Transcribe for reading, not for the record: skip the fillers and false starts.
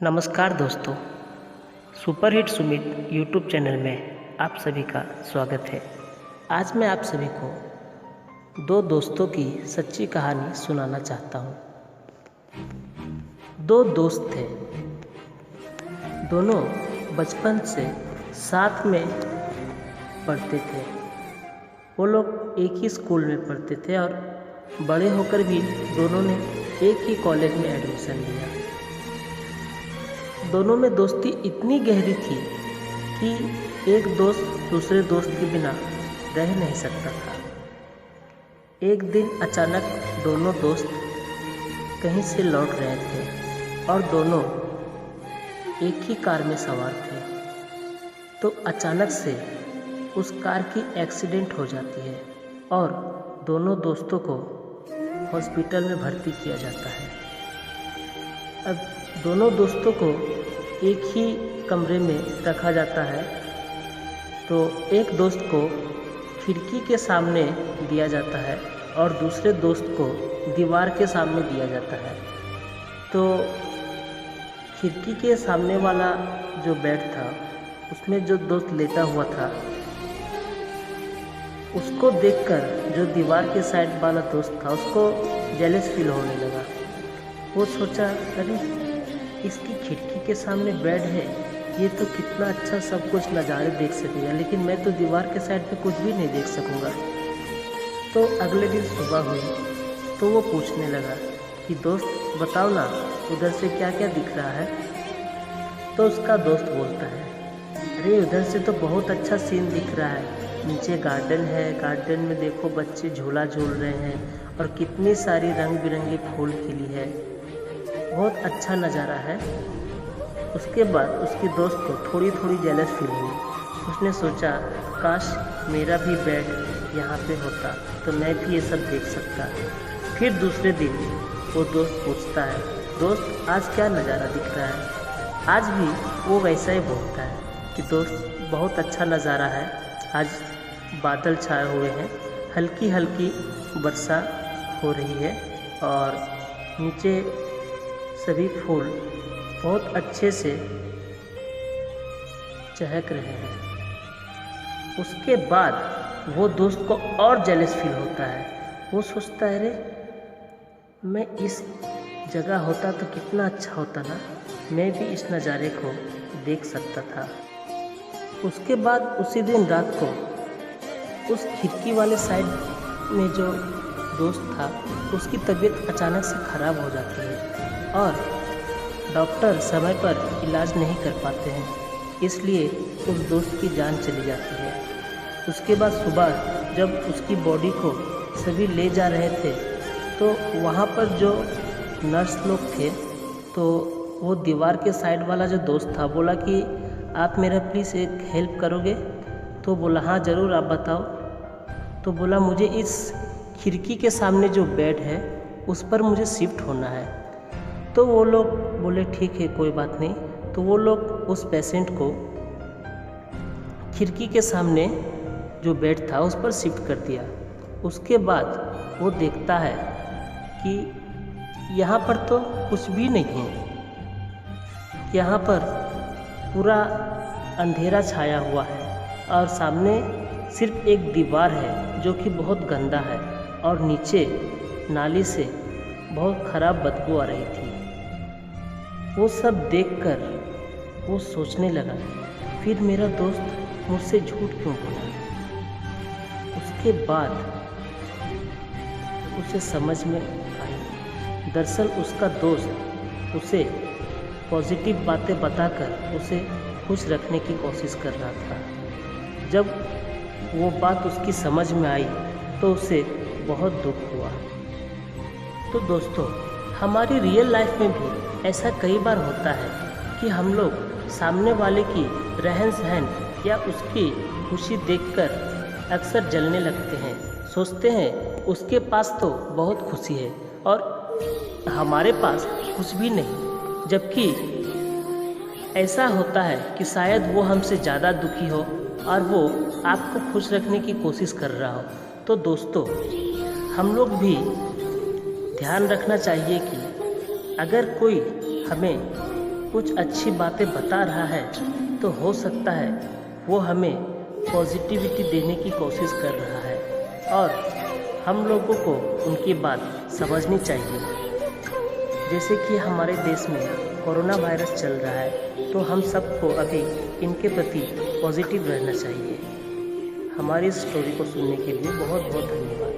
नमस्कार दोस्तों, super hit Sumit YouTube channel में आप सभी का स्वागत है। आज मैं आप सभी को दो दोस्तों की सच्ची कहानी सुनाना चाहता हूँ। दो दोस्त थे, दोनों बचपन से साथ में पढ़ते थे। वो लोग एक ही स्कूल में पढ़ते थे और बड़े होकर भी दोनों ने एक ही कॉलेज में एडमिशन लिया। दोनों में दोस्ती इतनी गहरी थी कि एक दोस्त दूसरे दोस्त के बिना रह नहीं सकता था। एक दिन अचानक दोनों दोस्त कहीं से लौट रहे थे और दोनों एक ही कार में सवार थे। तो अचानक से उस कार की एक्सीडेंट हो जाती है और दोनों दोस्तों को हॉस्पिटल में भर्ती किया जाता है। अब दोनों दोस्तों को एक ही कमरे में रखा जाता है। तो एक दोस्त को खिड़की के सामने दिया जाता है और दूसरे दोस्त को दीवार के सामने दिया जाता है। तो खिड़की के सामने वाला जो बेड था उसमें जो दोस्त लेटा हुआ था उसको देखकर जो दीवार के साइड वाला दोस्त था उसको जेलस फील होने लगा। वो सोचा, अरे इसकी खिड़की के सामने बेड है, ये तो कितना अच्छा सब कुछ नज़ारे देख सकेगा, लेकिन मैं तो दीवार के साइड पे कुछ भी नहीं देख सकूँगा। तो अगले दिन सुबह हुई तो वो पूछने लगा कि दोस्त बताओ ना, उधर से क्या क्या दिख रहा है। तो उसका दोस्त बोलता है, अरे उधर से तो बहुत अच्छा सीन दिख रहा है, नीचे गार्डन है, गार्डन में देखो बच्चे झूला झूल रहे हैं और कितनी सारी रंग बिरंगी फूल खिली है, बहुत अच्छा नज़ारा है। उसके बाद उसकी दोस्त को थोड़ी थोड़ी जेलस फील हुई। उसने सोचा, काश मेरा भी बेड यहाँ पे होता तो मैं भी ये सब देख सकता। फिर दूसरे दिन वो दोस्त पूछता है, दोस्त आज क्या नज़ारा दिख रहा है। आज भी वो वैसा ही बोलता है कि दोस्त बहुत अच्छा नज़ारा है, आज बादल छाए हुए हैं, हल्की हल्की वर्षा हो रही है और नीचे सभी फूल बहुत अच्छे से चहक रहे हैं। उसके बाद वो दोस्त को और जेलस फील होता है। वो सोचता है, अरे मैं इस जगह होता तो कितना अच्छा होता ना, मैं भी इस नज़ारे को देख सकता था। उसके बाद उसी दिन रात को उस खिड़की वाले साइड में जो दोस्त था उसकी तबीयत अचानक से ख़राब हो जाती है और डॉक्टर समय पर इलाज नहीं कर पाते हैं, इसलिए उस दोस्त की जान चली जाती है। उसके बाद सुबह जब उसकी बॉडी को सभी ले जा रहे थे तो वहाँ पर जो नर्स लोग थे तो वो दीवार के साइड वाला जो दोस्त था बोला कि आप मेरा प्लीज़ एक हेल्प करोगे। तो बोला, हाँ ज़रूर, आप बताओ। तो बोला, मुझे इस खिड़की के सामने जो बेड है उस पर मुझे शिफ्ट होना है। तो वो लोग बोले, ठीक है कोई बात नहीं। तो वो लोग उस पेशेंट को खिड़की के सामने जो बेड था उस पर शिफ्ट कर दिया। उसके बाद वो देखता है कि यहाँ पर तो कुछ भी नहीं है, यहाँ पर पूरा अंधेरा छाया हुआ है और सामने सिर्फ एक दीवार है जो कि बहुत गंदा है और नीचे नाली से बहुत ख़राब बदबू आ रही थी। वो सब देखकर वो सोचने लगा, फिर मेरा दोस्त मुझसे झूठ क्यों बोला। उसके बाद उसे समझ में आई, दरअसल उसका दोस्त उसे पॉजिटिव बातें बताकर उसे खुश रखने की कोशिश कर रहा था। जब वो बात उसकी समझ में आई तो उसे बहुत दुख हुआ। तो दोस्तों, हमारी रियल लाइफ में भी ऐसा कई बार होता है कि हम लोग सामने वाले की रहन सहन या उसकी खुशी देखकर अक्सर जलने लगते हैं। सोचते हैं उसके पास तो बहुत खुशी है और हमारे पास कुछ भी नहीं, जबकि ऐसा होता है कि शायद वो हमसे ज़्यादा दुखी हो और वो आपको खुश रखने की कोशिश कर रहा हो। तो दोस्तों, हम लोग भी ध्यान रखना चाहिए कि अगर कोई हमें कुछ अच्छी बातें बता रहा है तो हो सकता है वो हमें पॉजिटिविटी देने की कोशिश कर रहा है और हम लोगों को उनकी बात समझनी चाहिए। जैसे कि हमारे देश में कोरोना वायरस चल रहा है तो हम सबको अभी इनके प्रति पॉजिटिव रहना चाहिए। हमारी इस स्टोरी को सुनने के लिए बहुत बहुत धन्यवाद।